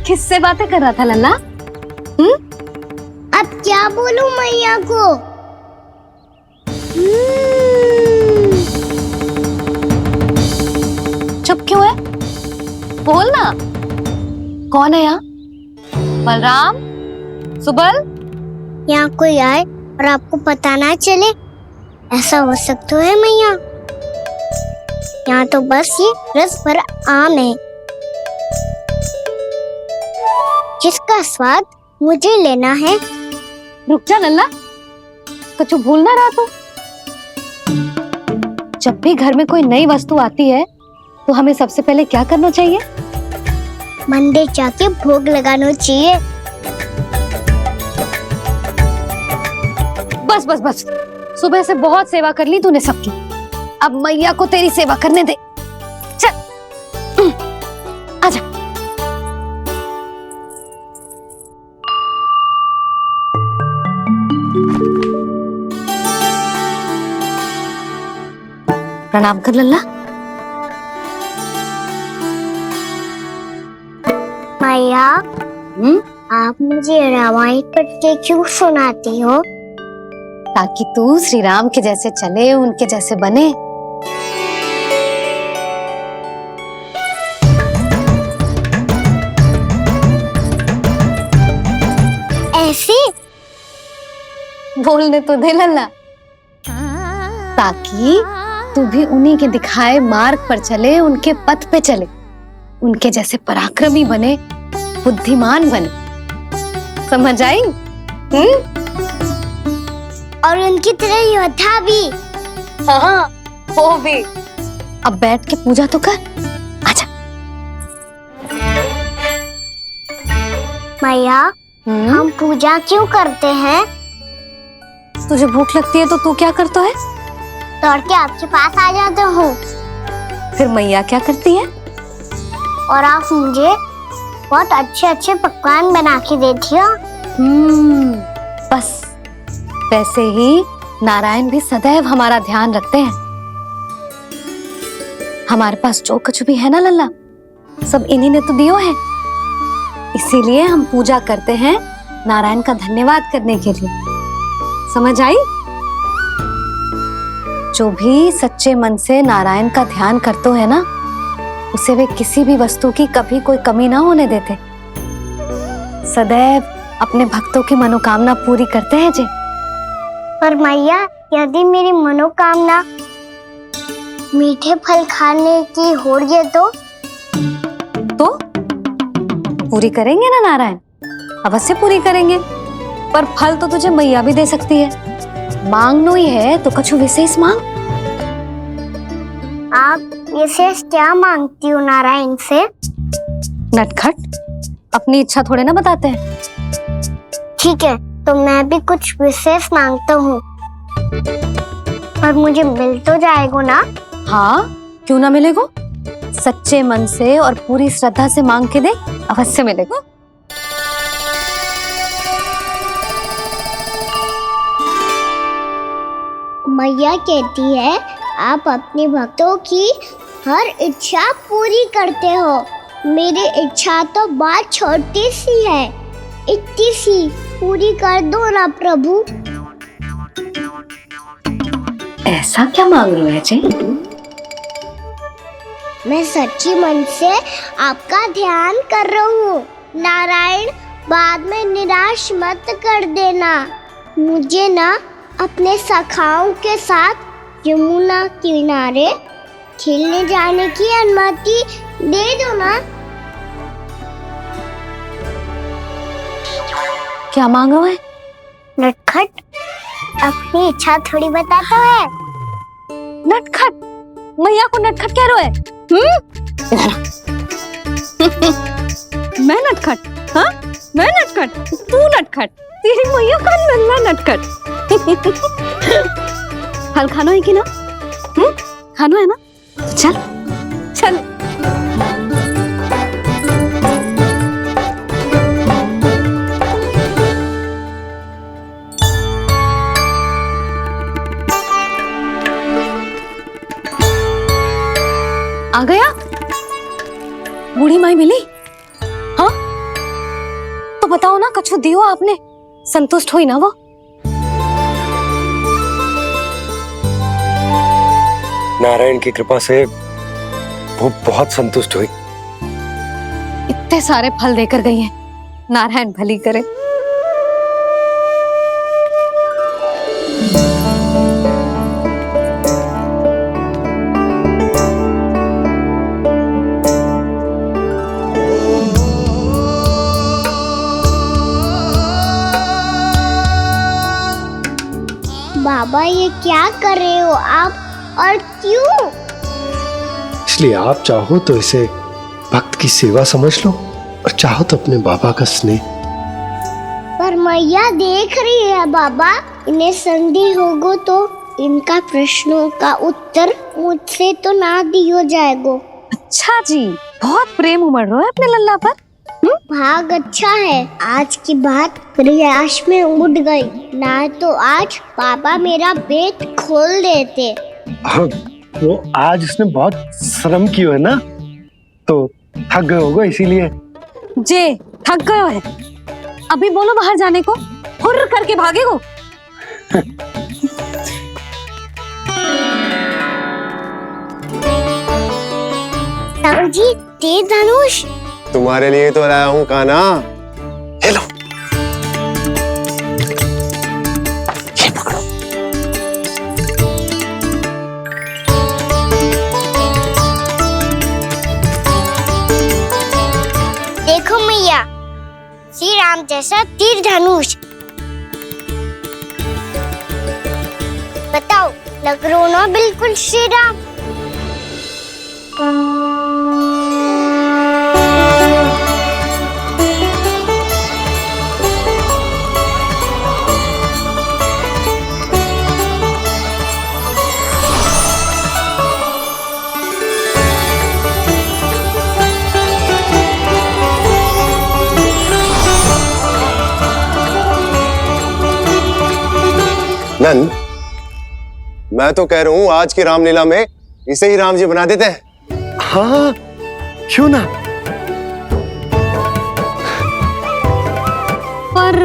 किससे बातें कर रहा था लल्ला? अब क्या बोलूं मैया को? चुप क्यों है? बोल ना। कौन है यहाँ? बलराम, सुबल? यहाँ कोई आए और आपको पता ना चले, ऐसा हो सकता है मैया? यहाँ तो बस ये रस भरा आम है जिसका स्वाद मुझे लेना है। रुक जा लल्ला, कुछ भूल ना रहा तू। जब भी घर में कोई नई वस्तु आती है तो हमें सबसे पहले क्या करना चाहिए? मंदिर जाके भोग लगाना चाहिए। बस बस बस, सुबह से बहुत सेवा कर ली तूने सबकी, अब मैया को तेरी सेवा करने दे। चल आजा। प्रणाम कर लल्ला। मैया, आप मुझे रामायण पढ़ के क्यों सुनाती हो? ताकि तू श्री राम के जैसे चले, उनके जैसे बने। ऐसे बोलने तो दे लल्ला, ताकि तू भी उन्हीं के दिखाए मार्ग पर चले, उनके पथ पे चले, उनके जैसे पराक्रमी बने, बुद्धिमान बने। समझ आई? और उनकी तरह योद्धा भी। हाँ, वो भी। अब बैठ के पूजा तो कर। आजा। मैया, हम पूजा क्यों करते हैं? तुझे भूख लगती है तो तू क्या करता है? दौड़ के आपके पास आ जाते हो। फिर मैया क्या करती है? और आप मुझे बहुत अच्छे अच्छे पकवान बना के देती हो। बस वैसे ही नारायण भी सदैव हमारा ध्यान रखते हैं। हमारे पास जो कुछ भी है ना लल्ला, सब इन्हीं ने तो दियो है। इसीलिए हम पूजा करते हैं नारायण का धन्यवाद करने के लिए। समझ आई? जो भी सच्चे मन से नारायण का ध्यान करते है ना, उसे वे किसी भी वस्तु की कभी कोई कमी ना होने देते। सदैव अपने भक्तों की मनोकामना पूरी करते हैं जी। पर मैया, यदि मेरी मनोकामना मीठे फल खाने की हो गई तो पूरी करेंगे ना नारायण, अवश्य पूरी करेंगे। पर फल तो तुझे मैया भी दे सकती है। मांगनो ही है तो कुछ विशेष मांग। आप विशेष क्या मांगती हो नारायण से? नटखट, अपनी इच्छा थोड़े ना बताते हैं। ठीक है, तो मैं भी कुछ विशेष मांगता हूँ, पर मुझे मिल तो जाएगा ना? हाँ, क्यों ना मिलेगा। सच्चे मन से और पूरी श्रद्धा से मांग के दे, अवश्य मिलेगा। मैया कहती है आप अपने भक्तों की हर इच्छा पूरी करते हो। मेरी इच्छा तो बहुत छोटी सी है, इतनी सी पूरी कर दो ना प्रभु। ऐसा क्या मांग रहे हो जी? मैं सच्ची मन से आपका ध्यान कर रहा हूँ। नारायण, बाद में निराश मत कर देना। मुझे ना अपने सखाओं के साथ यमुना किनारे खेलने जाने की अनुमति दे दो ना। क्या मांग रहे है? नटखट, अपनी इच्छा थोड़ी बताता है। नटखट? मैया को नटखट कह रहे है? मैं नटखट? हाँ, मैं नटखट? तू नटखट? तेरी मैया का लल्ला नटखट। फल खाना है कि ना? खाना है ना? चल चल। आ गया? बूढ़ी माई मिली? हाँ, बताओ ना, कछु दियो आपने, संतुष्ट हुई ना वो? नारायण की कृपा से वो बहुत संतुष्ट हुई। इतने सारे फल देकर गई हैं, नारायण भली करे। बाबा ये क्या कर रहे हो आप, और क्यों? इसलिए आप चाहो तो इसे भक्त की सेवा समझ लो, और चाहो तो अपने बाबा का स्नेह। पर मैया देख रही है बाबा, इन्हें संधि होगो तो इनका प्रश्नों का उत्तर मुझसे तो ना दियो जाएगो। अच्छा जी, बहुत प्रेम उमड़ रहा है अपने लल्ला पर। भाग अच्छा है, आज की बात प्रयास में उड़ गई, ना तो आज पापा मेरा पेट खोल देते। हाँ, वो आज उसने बहुत श्रम किया है ना, तो थक गए होगा इसीलिए। जे थक गयो है, अभी बोलो बाहर जाने को, हुर्र करके भागेगो। साहू जी, तीर धनुष तुम्हारे लिए तो लाया हूँ कान्हा। ले लो। ये पकड़ो। देखो मैया, श्री राम जैसा तीर धनुष। बताओ, लग रहा ना बिल्कुल श्री राम। नंद, मैं तो कह रहा हूँ आज की रामलीला में इसे ही राम जी बना देते हैं। हाँ, क्यों ना। पर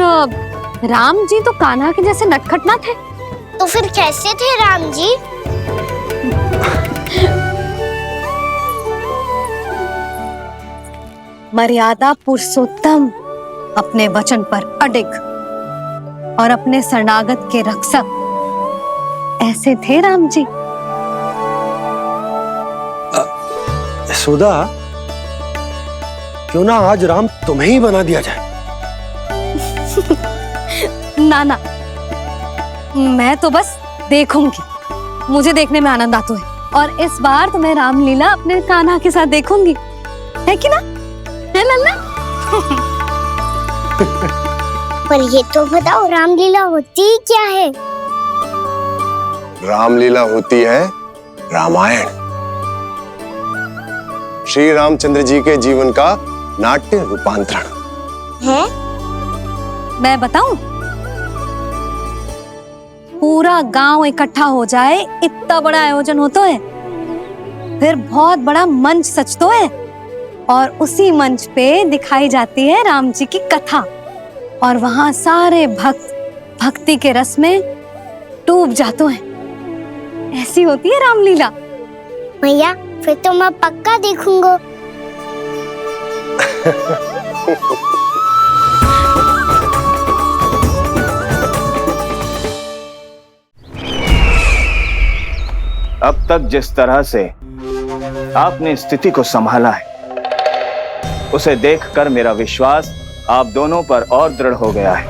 राम जी तो कान्हा के जैसे नटखट ना थे। तो फिर कैसे थे राम जी? मर्यादा पुरुषोत्तम, अपने वचन पर अडिग और अपने शरणागत के रक्षक, ऐसे थे राम जी। यशोदा, क्यों ना आज राम तुम्हें ही बना दिया जाए। ना ना, मैं तो बस देखूंगी, मुझे देखने में आनंद आता है, और इस बार तो मैं रामलीला अपने कान्हा के साथ देखूंगी, है कि ना, है लल्ला? पर ये तो बताओ, रामलीला होती क्या है? रामलीला होती है रामायण। श्री रामचंद्र जी के जीवन का नाट्य रूपांतरण है। मैं बताऊं, पूरा गांव इकट्ठा हो जाए, इतना बड़ा आयोजन होता है, फिर बहुत बड़ा मंच सजतो है, और उसी मंच पे दिखाई जाती है राम जी की कथा, और वहां सारे भक्त भक्ति के रस में डूब जाते हैं। ऐसी होती है रामलीला। भैया, फिर तो मैं पक्का देखूंगा। अब तक जिस तरह से आपने स्थिति को संभाला है, उसे देखकर मेरा विश्वास आप दोनों पर और दृढ़ हो गया है,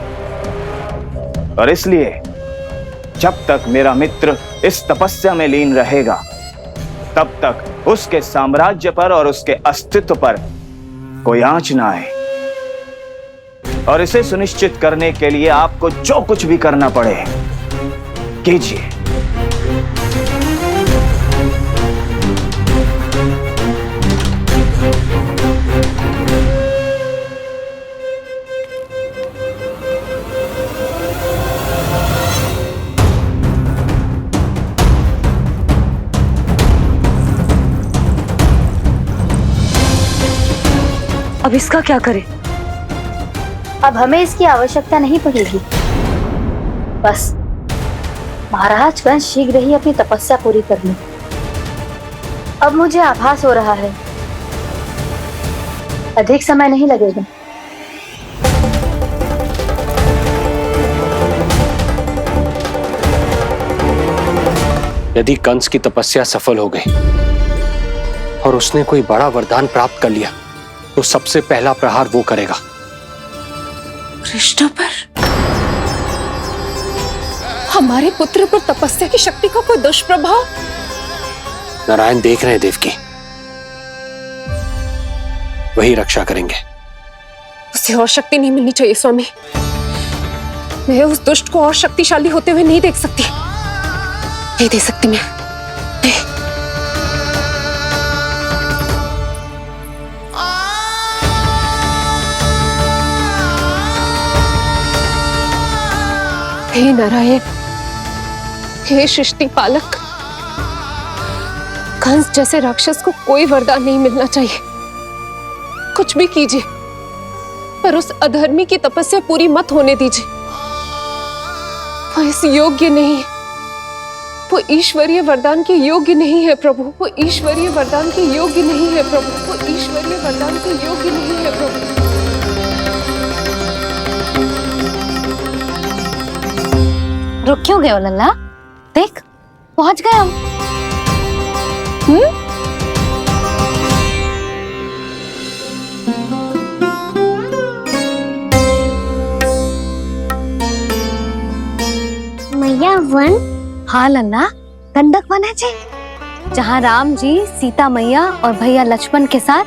और इसलिए जब तक मेरा मित्र इस तपस्या में लीन रहेगा, तब तक उसके साम्राज्य पर और उसके अस्तित्व पर कोई आंच ना आए। और इसे सुनिश्चित करने के लिए आपको जो कुछ भी करना पड़े कीजिए। अब इसका क्या करें? अब हमें इसकी आवश्यकता नहीं पड़ेगी। बस महाराज कंस शीघ्र ही अपनी तपस्या पूरी कर ले। अब मुझे आभास हो रहा है अधिक समय नहीं लगेगा। यदि कंस की तपस्या सफल हो गई और उसने कोई बड़ा वरदान प्राप्त कर लिया तो सबसे पहला प्रहार वो करेगा। कृष्ण पर? हमारे पुत्र पर तपस्या की शक्ति का कोई दुष्प्रभाव? नारायण देख रहे हैं देवकी, वही रक्षा करेंगे। उसे और शक्ति नहीं मिलनी चाहिए स्वामी। मैं उस दुष्ट को और शक्तिशाली होते हुए नहीं देख सकती, नहीं दे सकती मैं। हे नारायण, हे सृष्टि पालक, कंस जैसे राक्षस को कोई वरदान नहीं मिलना चाहिए। कुछ भी कीजिए पर उस अधर्मी की तपस्या पूरी मत होने दीजिए। वो इस योग्य नहीं है, वो ईश्वरीय वरदान के योग्य नहीं है प्रभु। वो ईश्वरीय वरदान के योग्य नहीं है प्रभु। वो ईश्वरीय वरदान के योग्य नहीं है प्रभु। रुक क्यों गए हो लल्ला? देख पहुंच गए हम। मैया वन? हाँ लल्ला, गंडक वन है जी, जहाँ राम जी सीता मैया और भैया लक्ष्मण के साथ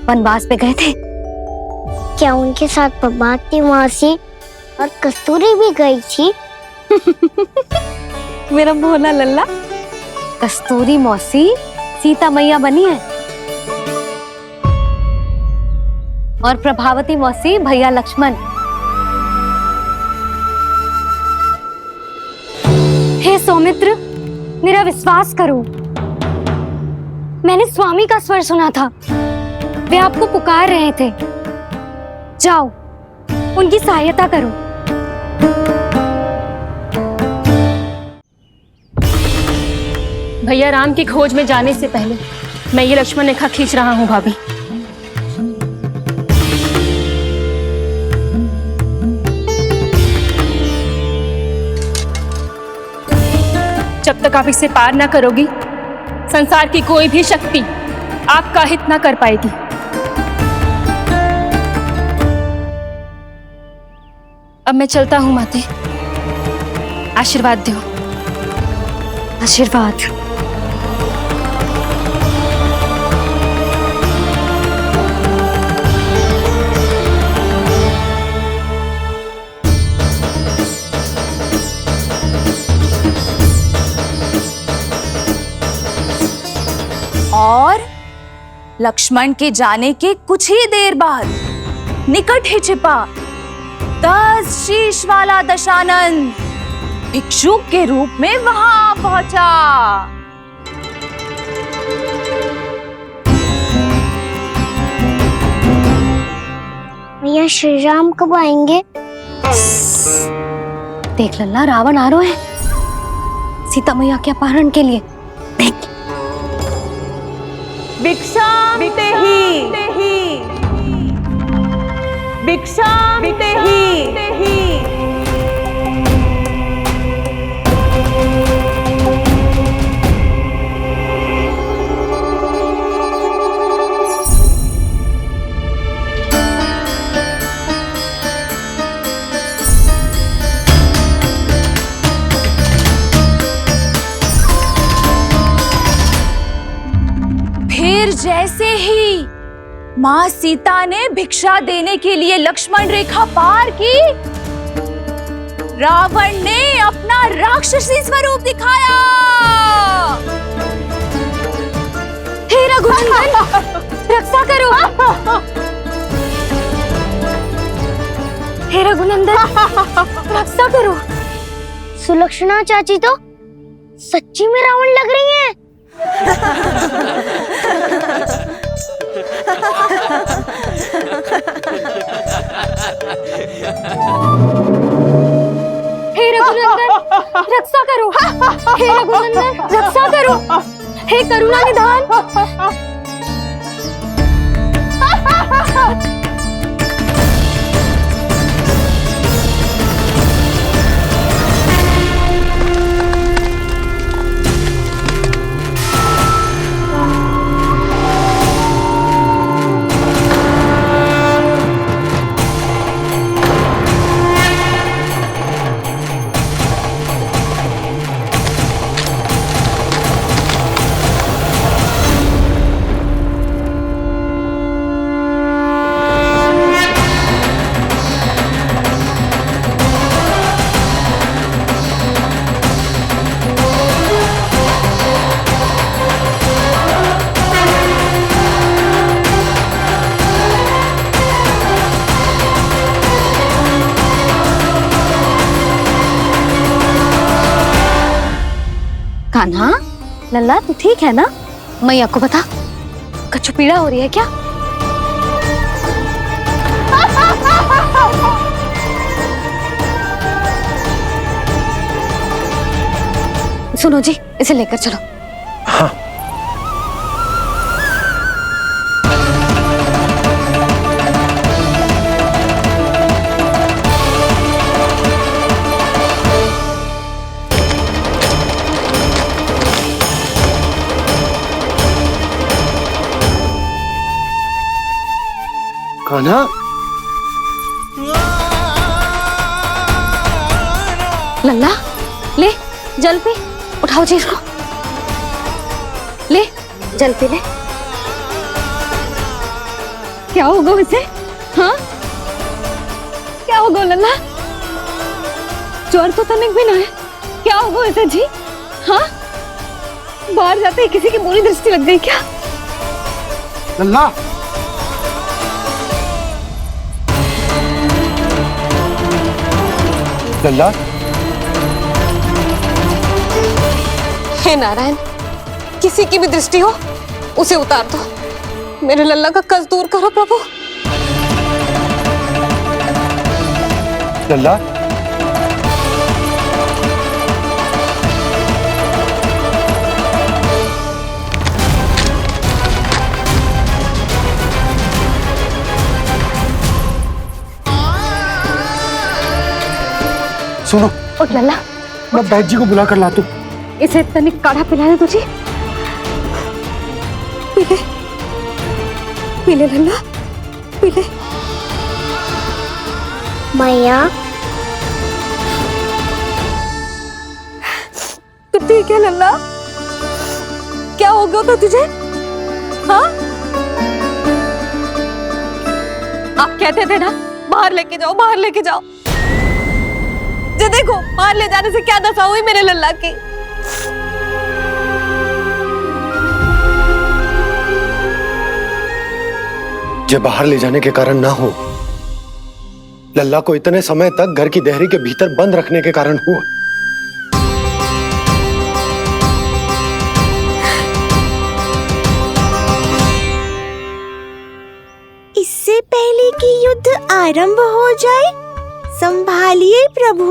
वनवास पे गए थे। क्या उनके साथ पद्मावती मौसी और कस्तूरी भी गई थी? मेरा भोला लल्ला, कस्तूरी मौसी सीता मैया बनी है और प्रभावती मौसी भैया लक्ष्मण। हे सौमित्र, मेरा विश्वास करो, मैंने स्वामी का स्वर सुना था। वे आपको पुकार रहे थे। जाओ उनकी सहायता करो। भैया राम की खोज में जाने से पहले मैं ये लक्ष्मण रेखा खींच रहा हूँ भाभी। जब तक आप इसे पार ना करोगी, संसार की कोई भी शक्ति आपका हित ना कर पाएगी। अब मैं चलता हूँ माते, आशीर्वाद दो। आशीर्वाद। और लक्ष्मण के जाने के कुछ ही देर बाद निकट ही छिपा 10 शीश वाला दशानन भिक्षुक के रूप में वहां पहुंचा। भैया श्री राम कब आएंगे? देख लल्ला, रावण आ रहा है सीता मैया के अपहरण के लिए। देख भिक्षाम देहि, भिक्षाम देहि। फिर जैसे ही माँ सीता ने भिक्षा देने के लिए लक्ष्मण रेखा पार की, रावण ने अपना राक्षसी स्वरूप दिखाया। हे रघुनंदन, रक्षा करो। हे रघुनंदन, रक्षा करो। सुलक्षणा चाची तो सच्ची में रावण लग रही हैं। हे रघुनंदन रक्षा करो, हे रघुनंदन रक्षा करो, हे करुणा निधान। कान्हा, लल्ला तू ठीक है ना? मैया को बता, कछु पीड़ा हो रही है क्या? सुनो जी, इसे लेकर चलो। हाँ। कान्हा, लल्ला ले जल पी, उठाओ जी इसको, ले जल पी ले। क्या होगा उसे? हाँ क्या होगा लल्ला? ज्वर तो तनिक भी ना है, क्या होगा उसे जी? हाँ बाहर जाते ही किसी की बुरी दृष्टि लग गई क्या? लल्ला, लल्ला, हे नारायण, किसी की भी दृष्टि हो उसे उतार दो, मेरे लल्ला का कष्ट दूर करो प्रभु। लल्ला, सुनो, उठ लल्ला, मैं बैद जी को बुला कर लाता हूँ। इसे तनिक काढ़ा पिलाने तुझे, पी ले, पी ले लल्ला, पी ले। मैया तू ठीक है लल्ला? क्या हो गया था तुझे? हाँ आप कहते थे ना बाहर लेके जाओ, बाहर लेके जाओ। जे देखो बाहर ले जाने से क्या दशा हुई मेरे लल्ला की। जे बाहर ले जाने के कारण ना हो, लल्ला को इतने समय तक घर की देहरी के भीतर बंद रखने के कारण हुआ। इससे पहले कि युद्ध आरंभ हो जाए, संभालिए प्रभु।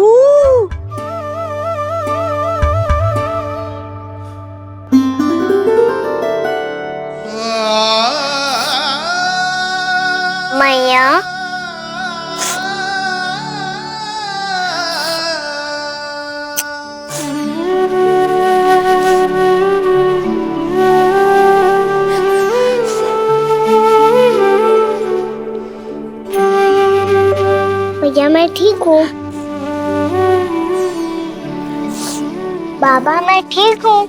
मैया भैया मैं ठीक हूँ। बाबा मैं ठीक हूँ।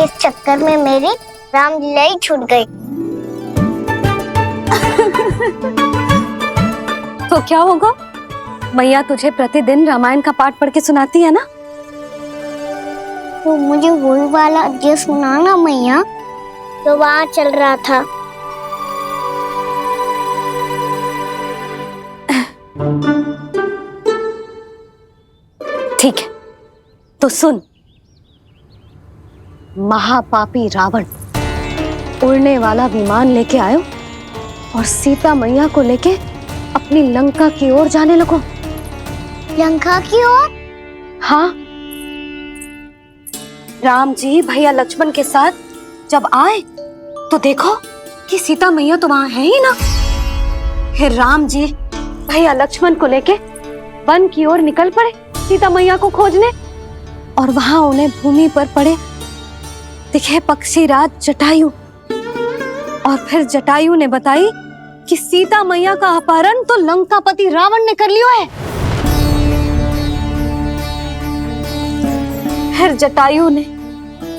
इस चक्कर में मेरी रामलीला ही छूट गई। तो क्या होगा? मैया तुझे प्रतिदिन रामायण का पाठ पढ़ के सुनाती है ना? तो मुझे वही वाला जो सुनाना मैया, तो वहाँ चल रहा था। ठीक है तो सुन, महापापी रावण उड़ने वाला विमान लेके आयो और सीता मैया को लेके अपनी लंका की ओर जाने लगो। लंका की ओर? हाँ, राम जी भैया लक्ष्मण के साथ जब आए तो देखो कि सीता मैया तो वहां है ही ना। फिर राम जी भैया लक्ष्मण को लेके वन की ओर निकल पड़े सीता मैया को खोजने, और वहां उन्हें भूमि पर पड़े दिखे पक्षीराज जटायु। और फिर जटायु ने बताई कि सीता मैया का अपहरण तो लंकापति रावण ने कर लियो है। फिर जटायु ने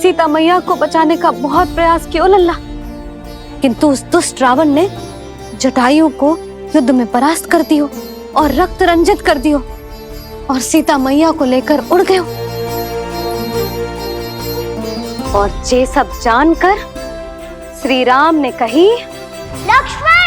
सीता मैया को बचाने का बहुत प्रयास किया लल्ला, किंतु उस दुष्ट रावण ने जटायु को युद्ध में परास्त कर दियो और रक्त रंजित कर दियो और सीता मैया को लेकर उड़ गयो। और ये सब जानकर श्री राम ने कही, लक्ष्मण